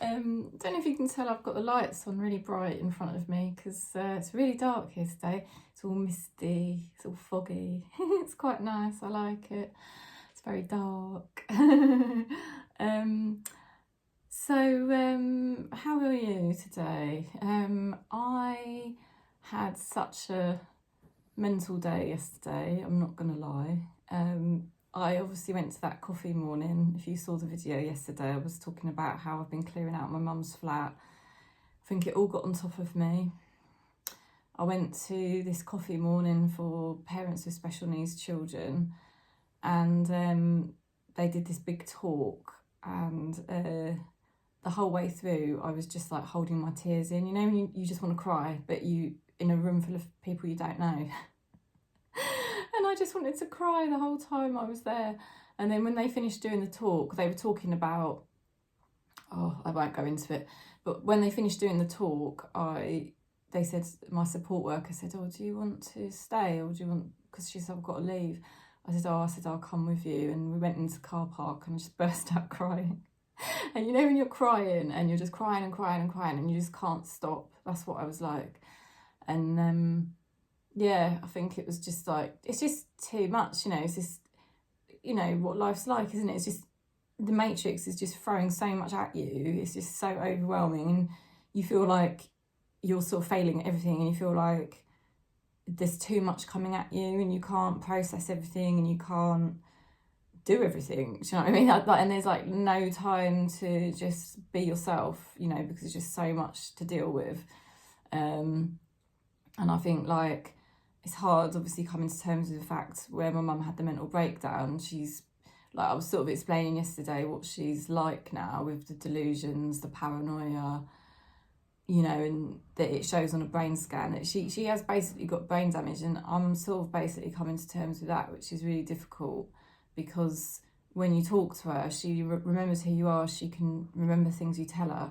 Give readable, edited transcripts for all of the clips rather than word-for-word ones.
Don't know if you can tell I've got the lights on really bright in front of me because it's really dark here today. It's all misty, it's all foggy. It's quite nice, I like it. It's very dark. How are you today? I had such a mental day yesterday, I'm not gonna lie. I obviously went to that coffee morning. If you saw the video yesterday, I was talking about how I've been clearing out my mum's flat. I think it all got on top of me. I went to this coffee morning for parents with special needs children, and they did this big talk, and the whole way through I was just like holding my tears in. You know when you just want to cry, but you in a room full of people you don't know. And I just wanted to cry the whole time I was there. And then when they finished doing the talk, they were talking about, I won't go into it, but when they finished doing the talk, they said, my support worker said, oh, do you want to stay, or do you want, because she said, I've got to leave. I said, I'll come with you. And we went into the car park and I just burst out crying. And you know when you're crying and you're just crying and crying and crying and you just can't stop, that's what I was like. And yeah, I think it was just like, it's just too much, you know, it's just, you know, what life's like, isn't it? It's just, the Matrix is just throwing so much at you, it's just so overwhelming, and you feel like you're sort of failing at everything, and you feel like there's too much coming at you, and you can't process everything, and you can't do everything, do you know what I mean? And there's like no time to just be yourself, you know, because there's just so much to deal with. And I think like, it's hard, obviously, coming to terms with the fact where my mum had the mental breakdown. She's like, I was sort of explaining yesterday what she's like now with the delusions, the paranoia, you know, and that it shows on a brain scan that she has basically got brain damage, and I'm sort of basically coming to terms with that, which is really difficult, because when you talk to her, she remembers who you are, she can remember things you tell her,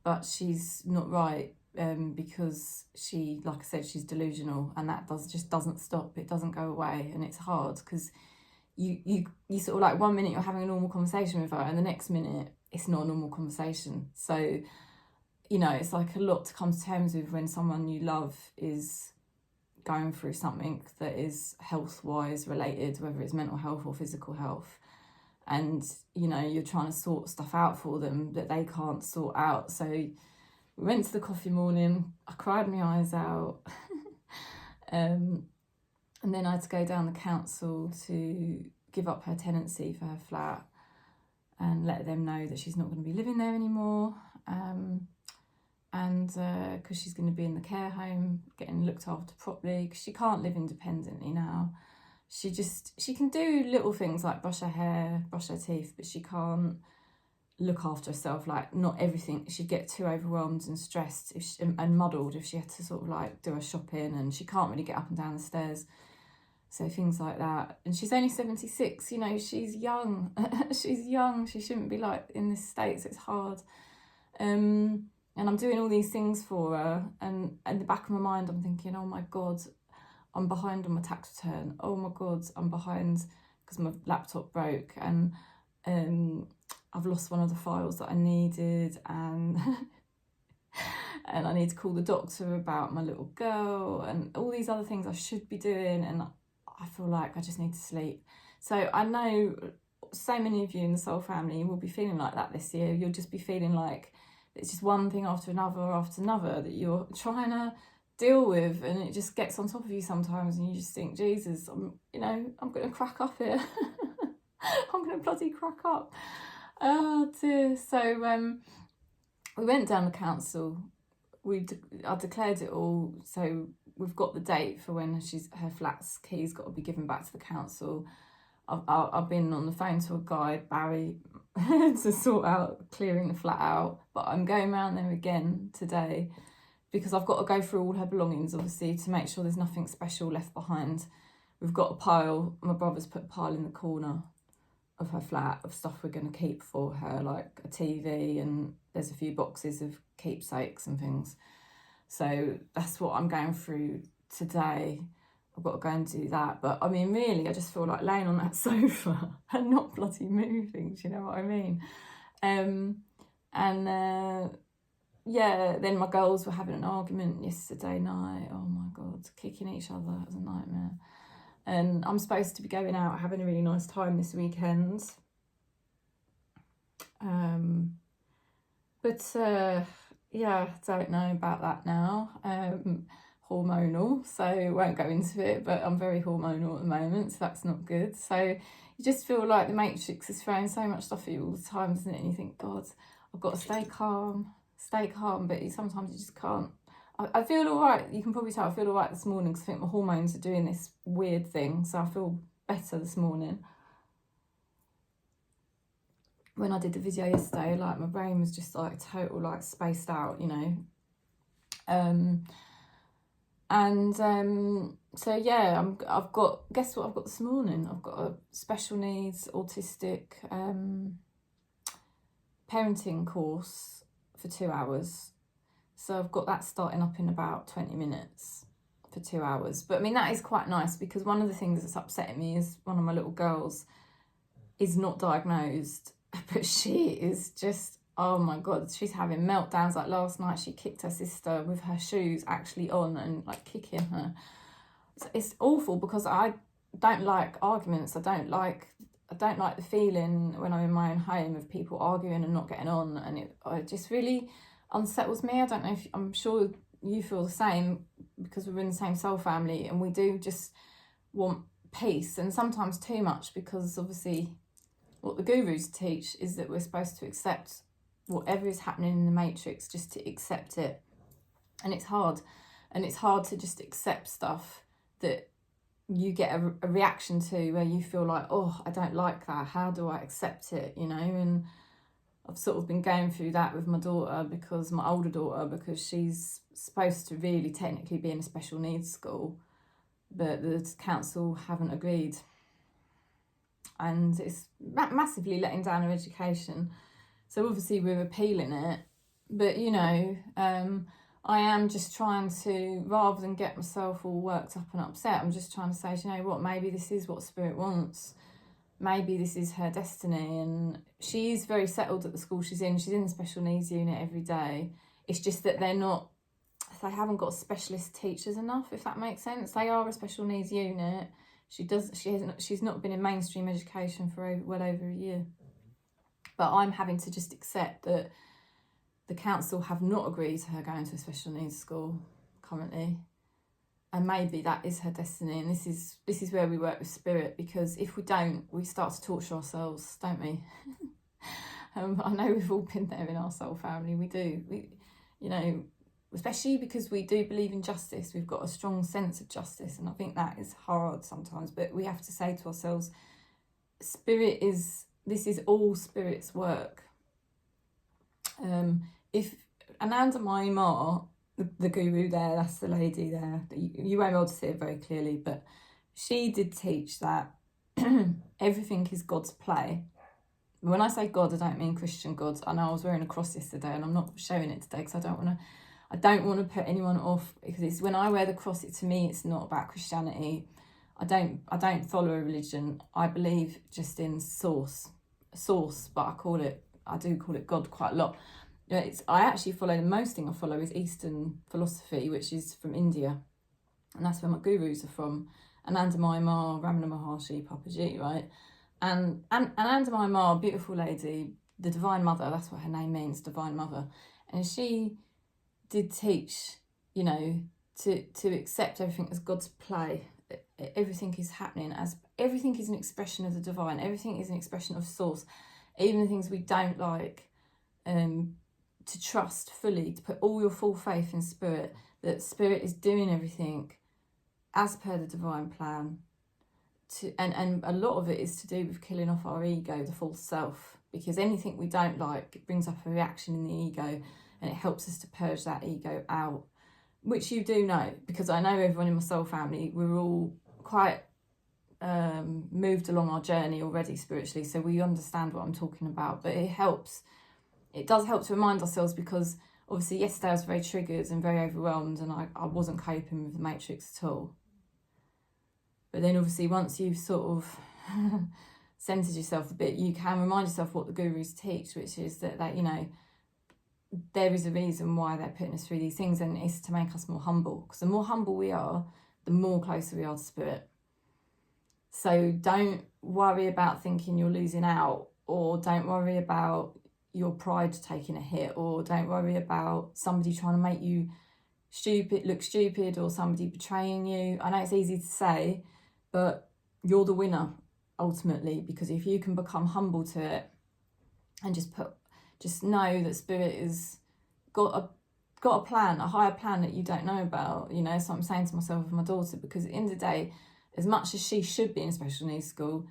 but she's not right. Because she, like I said, she's delusional, and that just doesn't stop. It doesn't go away, and it's hard because you sort of like 1 minute you're having a normal conversation with her, and the next minute it's not a normal conversation. So, you know, it's like a lot to come to terms with when someone you love is going through something that is health-wise related, whether it's mental health or physical health, and you know you're trying to sort stuff out for them that they can't sort out. So we went to the coffee morning, I cried my eyes out, and then I had to go down the council to give up her tenancy for her flat and let them know that she's not going to be living there anymore, and because she's going to be in the care home, getting looked after properly, because she can't live independently now. She can do little things like brush her hair, brush her teeth, but she can't look after herself. Like, not everything, she'd get too overwhelmed and stressed and muddled if she had to sort of like do her shopping, and she can't really get up and down the stairs, so things like that. And she's only 76, you know, she's young. She's young, she shouldn't be like in this state, so it's hard. And I'm doing all these things for her, and in the back of my mind I'm thinking, oh my god, I'm behind on my tax return, oh my god, I'm behind because my laptop broke, and I've lost one of the files that I needed, and and I need to call the doctor about my little girl, and all these other things I should be doing, and I feel like I just need to sleep. So I know so many of you in the Soul family will be feeling like that this year. You'll just be feeling like it's just one thing after another that you're trying to deal with, and it just gets on top of you sometimes, and you just think, Jesus, I'm going to crack up here. I'm going to bloody crack up. Oh dear. So we went down the council. I declared it all. So we've got the date for when her flat's keys got to be given back to the council. I've been on the phone to a guy, Barry, to sort out clearing the flat out. But I'm going around there again today because I've got to go through all her belongings, obviously, to make sure there's nothing special left behind. We've got a pile. My brother's put a pile in the corner of her flat of stuff we're going to keep for her, like a TV, and there's a few boxes of keepsakes and things. So that's what I'm going through today. I've got to go and do that. But I mean, really, I just feel like laying on that sofa and not bloody moving, do you know what I mean? And yeah, then my girls were having an argument yesterday night. Oh my God, kicking each other. It was a nightmare. And I'm supposed to be going out having a really nice time this weekend. But yeah, don't know about that now. Hormonal, so won't go into it, but I'm very hormonal at the moment, so that's not good. So you just feel like the Matrix is throwing so much stuff at you all the time, isn't it? And you think, God, I've got to stay calm, but sometimes you just can't. I feel all right. You can probably tell I feel all right this morning because I think my hormones are doing this weird thing, so I feel better this morning. When I did the video yesterday, like my brain was just like total like spaced out, you know. So yeah, I've got, guess what I've got this morning? I've got a special needs autistic parenting course for 2 hours. So I've got that starting up in about 20 minutes for 2 hours. But I mean, that is quite nice because one of the things that's upsetting me is one of my little girls is not diagnosed, but she is just, oh my God, she's having meltdowns. Like last night, she kicked her sister with her shoes actually on and like kicking her. It's awful because I don't like arguments. I don't like the feeling when I'm in my own home of people arguing and not getting on, and it just really unsettles me. I don't know if, I'm sure you feel the same because we're in the same soul family and we do just want peace, and sometimes too much, because obviously what the gurus teach is that we're supposed to accept whatever is happening in the Matrix, just to accept it. And it's hard. And it's hard to just accept stuff that you get a reaction to where you feel like, oh, I don't like that. How do I accept it? You know, and I've sort of been going through that with my daughter, because my older daughter, because she's supposed to really technically be in a special needs school, but the council haven't agreed. And it's massively letting down her education. So obviously we're appealing it. But, you know, I am just trying to, rather than get myself all worked up and upset, I'm just trying to say, you know what, maybe this is what Spirit wants. Maybe this is her destiny. And she is very settled at the school she's in. She's in the special needs unit every day. It's just that they haven't got specialist teachers enough, if that makes sense. They are a special needs unit. She's not been in mainstream education for well over a year. But I'm having to just accept that the council have not agreed to her going to a special needs school currently. And maybe that is her destiny. And this is where we work with Spirit, because if we don't, we start to torture ourselves, don't we? I know we've all been there in our soul family. We do. You know, especially because we do believe in justice. We've got a strong sense of justice. And I think that is hard sometimes. But we have to say to ourselves, this is all Spirit's work. If Anandamayi Ma, the guru there, that's the lady there, you won't be able to see it very clearly, but she did teach that everything is God's play. When I say God, I don't mean Christian gods. I know I was wearing a cross yesterday and I'm not showing it today because I don't want to put anyone off, because it's when I wear the cross, to me it's not about Christianity. I don't follow a religion. I believe just in source, but I do call it God quite a lot. I actually follow, the most thing I follow is Eastern philosophy, which is from India, and that's where my gurus are from. Anandamayi Ma, Ramana Maharshi, Papaji, right? And Anandamayi Ma, beautiful lady, the Divine Mother, that's what her name means, Divine Mother. And she did teach, you know, to accept everything as God's play. Everything is happening as, everything is an expression of the divine. Everything is an expression of source. Even the things we don't like, to trust fully, to put all your full faith in Spirit, that Spirit is doing everything as per the divine plan. And a lot of it is to do with killing off our ego, the false self, because anything we don't like, it brings up a reaction in the ego, and it helps us to purge that ego out, which you do know, because I know everyone in my soul family, we're all quite moved along our journey already spiritually, so we understand what I'm talking about. But it does help to remind ourselves, because obviously yesterday I was very triggered and very overwhelmed, and I wasn't coping with the Matrix at all. But then obviously once you've sort of centered yourself a bit, you can remind yourself what the gurus teach, which is that you know, there is a reason why they're putting us through these things, and it's to make us more humble, because the more humble we are, the more closer we are to Spirit. So don't worry about thinking you're losing out, or don't worry about your pride taking a hit, or don't worry about somebody trying to make you look stupid, or somebody betraying you. I know it's easy to say, but you're the winner ultimately, because if you can become humble to it and just know that Spirit has got a plan, a higher plan that you don't know about. You know, so I'm saying to myself and my daughter, because at the end of the day, as much as she should be in a special needs school,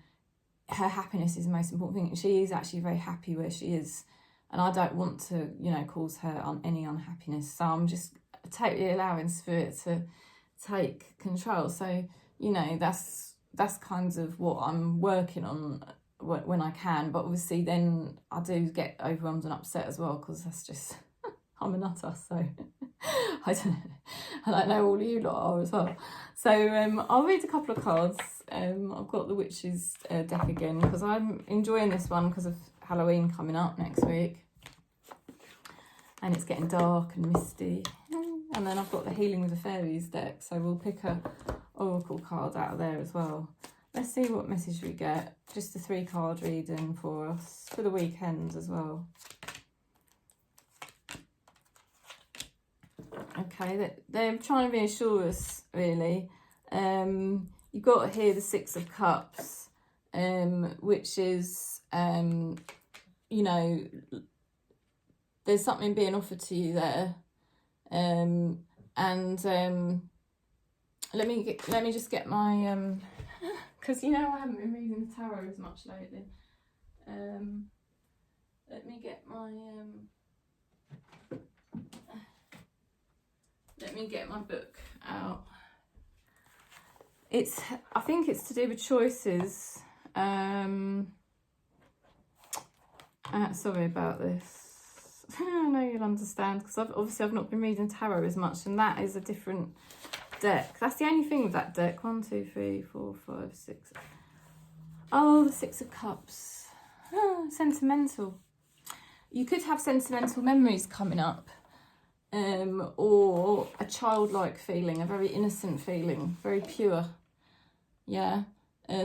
her happiness is the most important thing. She is actually very happy where she is, and I don't want to, you know, cause her any unhappiness. So I'm just totally allowing Spirit to take control. So, you know, that's kind of what I'm working on when I can. But obviously then I do get overwhelmed and upset as well, because that's just I'm a nutter, so I don't know all of you lot are as well. So I'll read a couple of cards. I've got the Witches deck again, because I'm enjoying this one because of Halloween coming up next week, and it's getting dark and misty. And then I've got the Healing with the Fairies deck, so we'll pick a oracle card out of there as well. Let's see what message we get. Just a 3-card reading for us for the weekend as well. Okay, they're trying to reassure us, really. You've got here the 6 of Cups, which is, you know, there's something being offered to you there. Let me just get my, because, you know, I haven't been reading the tarot as much lately. Let me get my, book out. I think it's to do with choices. Sorry about this. I know you'll understand, because I've not been reading tarot as much, and that is a different deck. That's the only thing with that deck. 1, 2, 3, 4, 5, 6. Oh, the 6 of Cups. Sentimental. You could have sentimental memories coming up. Or a childlike feeling, a very innocent feeling, very pure. Yeah.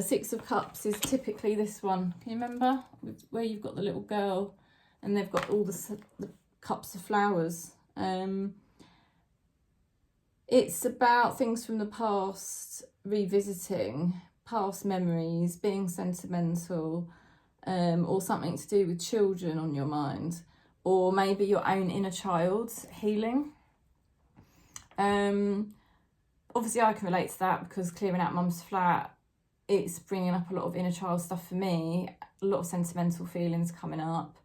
6 of Cups is typically this one. Can you remember? Where you've got the little girl and they've got all the cups of flowers. It's about things from the past, revisiting past memories, being sentimental, or something to do with children on your mind, or maybe your own inner child healing. Obviously I can relate to that, because clearing out mum's flat, it's bringing up a lot of inner child stuff for me, a lot of sentimental feelings coming up,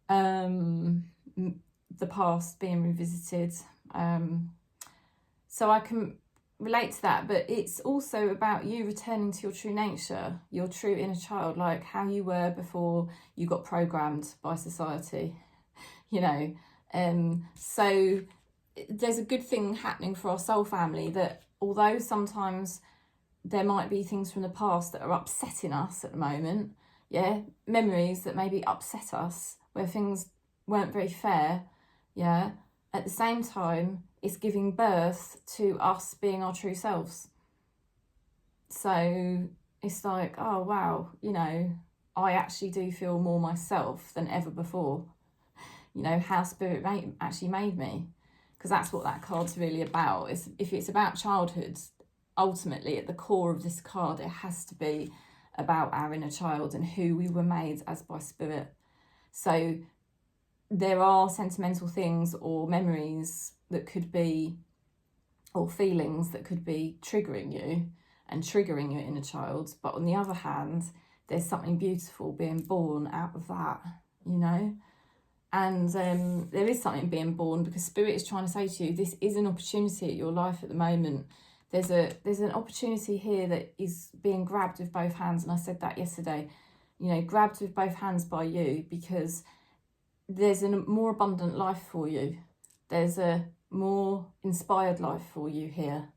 the past being revisited. So I can relate to that, but it's also about you returning to your true nature, your true inner child, like how you were before you got programmed by society, you know. So there's a good thing happening for our soul family, that although sometimes there might be things from the past that are upsetting us at the moment, yeah, memories that maybe upset us, where things weren't very fair, yeah, at the same time it's giving birth to us being our true selves. So it's like, oh wow, you know, I actually do feel more myself than ever before. You know, how Spirit actually made me, because that's what that card's really about. If it's about childhood, ultimately at the core of this card, it has to be about our inner child and who we were made as by Spirit. So there are sentimental things or memories that could be, or feelings that could be triggering you and triggering your inner child. But on the other hand, there's something beautiful being born out of that, you know? And there is something being born, because Spirit is trying to say to you, this is an opportunity at your life at the moment. There's an opportunity here that is being grabbed with both hands. And I said that yesterday, you know, grabbed with both hands by you, because there's a more abundant life for you. There's a more inspired life for you here.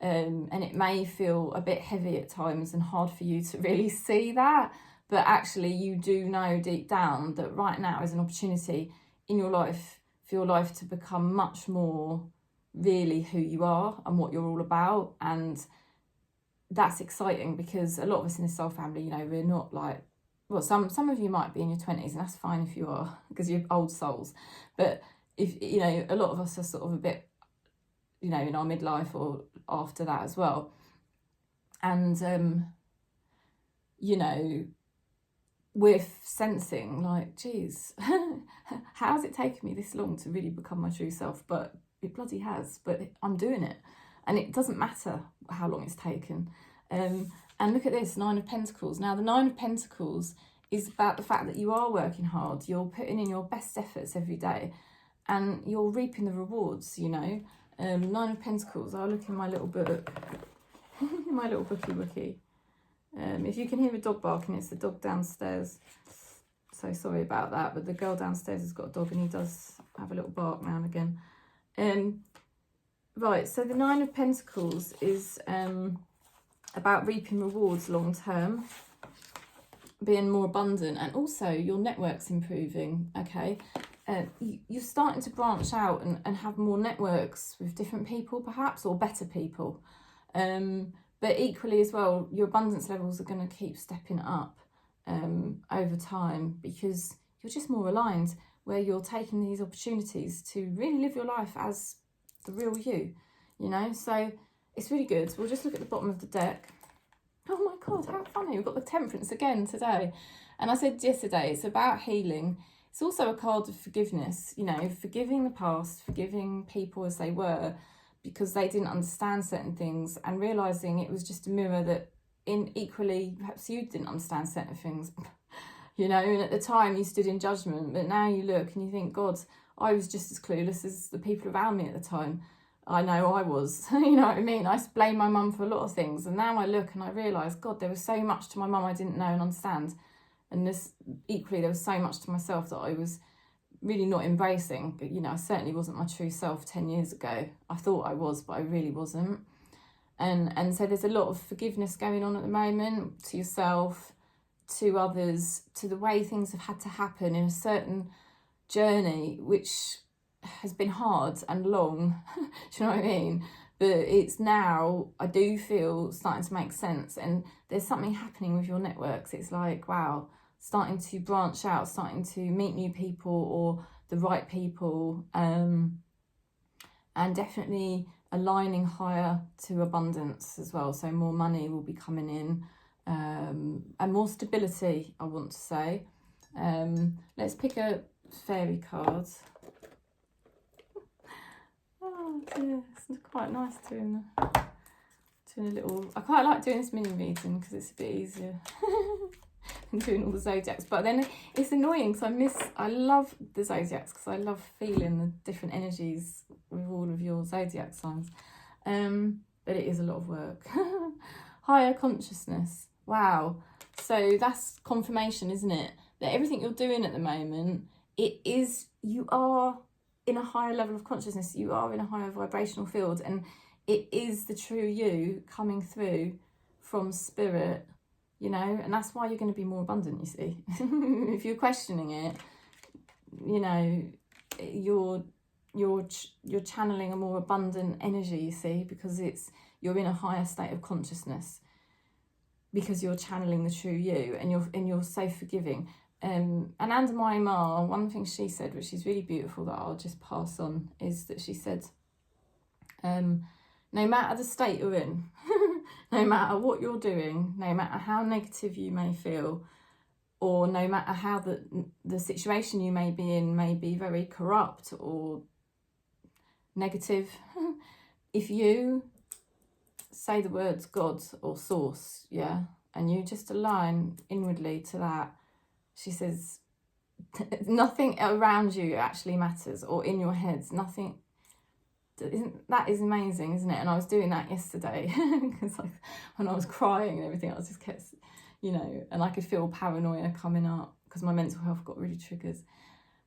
And it may feel a bit heavy at times and hard for you to really see that. But actually you do know deep down that right now is an opportunity. in your life, for your life to become much more really who you are and what you're all about. And that's exciting, because a lot of us in the soul family, you know, we're not like, well, some of you might be in your 20s, and that's fine if you are, because you're old souls. But if, you know, a lot of us are sort of a bit, you know, in our midlife or after that as well. And, you know, we're sensing like, geez, how's it taken me this long to really become my true self? But it bloody has, but I'm doing it. And it doesn't matter how long it's taken. And look at this, 9 of Pentacles. Now, the 9 of Pentacles is about the fact that you are working hard. You're putting in your best efforts every day, and you're reaping the rewards, you know. 9 of Pentacles, I'll look in my little book, my little bookie. If you can hear a dog barking, it's the dog downstairs. So sorry about that, but the girl downstairs has got a dog, and he does have a little bark now and again. Right, so the 9 of Pentacles is about reaping rewards long term, being more abundant, and also your network's improving, okay? You're starting to branch out and have more networks with different people perhaps, or better people. But equally as well, your abundance levels are going to keep stepping up over time, because you're just more aligned, where you're taking these opportunities to really live your life as the real you, you know. So it's really good. We'll just look at the bottom of the deck. Oh my God, how funny. We've got the Temperance again today. And I said yesterday, it's about healing. It's also a card of forgiveness, you know, forgiving the past, forgiving people as they were, because they didn't understand certain things, and realising it was just a mirror that equally, perhaps you didn't understand certain things, you know, and at the time you stood in judgment, but now you look and you think, God, I was just as clueless as the people around me at the time. I know I was, you know what I mean? I used to blame my mum for a lot of things, and now I look and I realise, God, there was so much to my mum I didn't know and understand. And equally, there was so much to myself that I was really not embracing. You know, I certainly wasn't my true self 10 years ago. I thought I was, but I really wasn't. And so there's a lot of forgiveness going on at the moment, to yourself, to others, to the way things have had to happen in a certain journey, which has been hard and long. Do you know what I mean? But it's now, I do feel, starting to make sense, and there's something happening with your networks. It's like, wow, starting to branch out, starting to meet new people, or the right people, and definitely aligning higher to abundance as well. So more money will be coming in, and more stability, I want to say. Let's pick a fairy card. Oh dear, it's quite nice doing a little, I quite like doing this mini reading because it's a bit easier than doing all the zodiacs. But then it's annoying because I love the zodiacs, because I love feeling the different energies with all of your zodiac signs. But it is a lot of work. Higher consciousness. Wow. So that's confirmation, isn't it? That everything you're doing at the moment, you are in a higher level of consciousness, you are in a higher vibrational field, and it is the true you coming through from spirit, you know, and that's why you're going to be more abundant, you see. If you're questioning it, you know, you're channeling a more abundant energy, you see, because you're in a higher state of consciousness, because you're channeling the true you, and you're so forgiving. And Anandamai Ma, one thing she said, which is really beautiful, that I'll just pass on, is that she said, no matter the state you're in, no matter what you're doing, no matter how negative you may feel, or no matter how the situation you may be in may be very corrupt or negative, if you say the words God or source, yeah, and you just align inwardly to that, she says, nothing around you actually matters, or in your head, nothing. That is amazing, isn't it? And I was doing that yesterday, because like, when I was crying and everything, I was just kept, you know, and I could feel paranoia coming up, because my mental health got really triggered,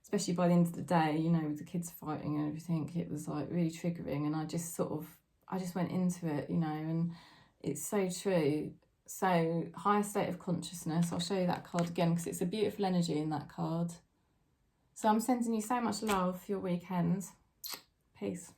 especially by the end of the day, you know, with the kids fighting and everything. It was like really triggering, and I just went into it, you know, and it's so true. So higher state of consciousness, I'll show you that card again, because it's a beautiful energy in that card. So I'm sending you so much love for your weekend. Peace.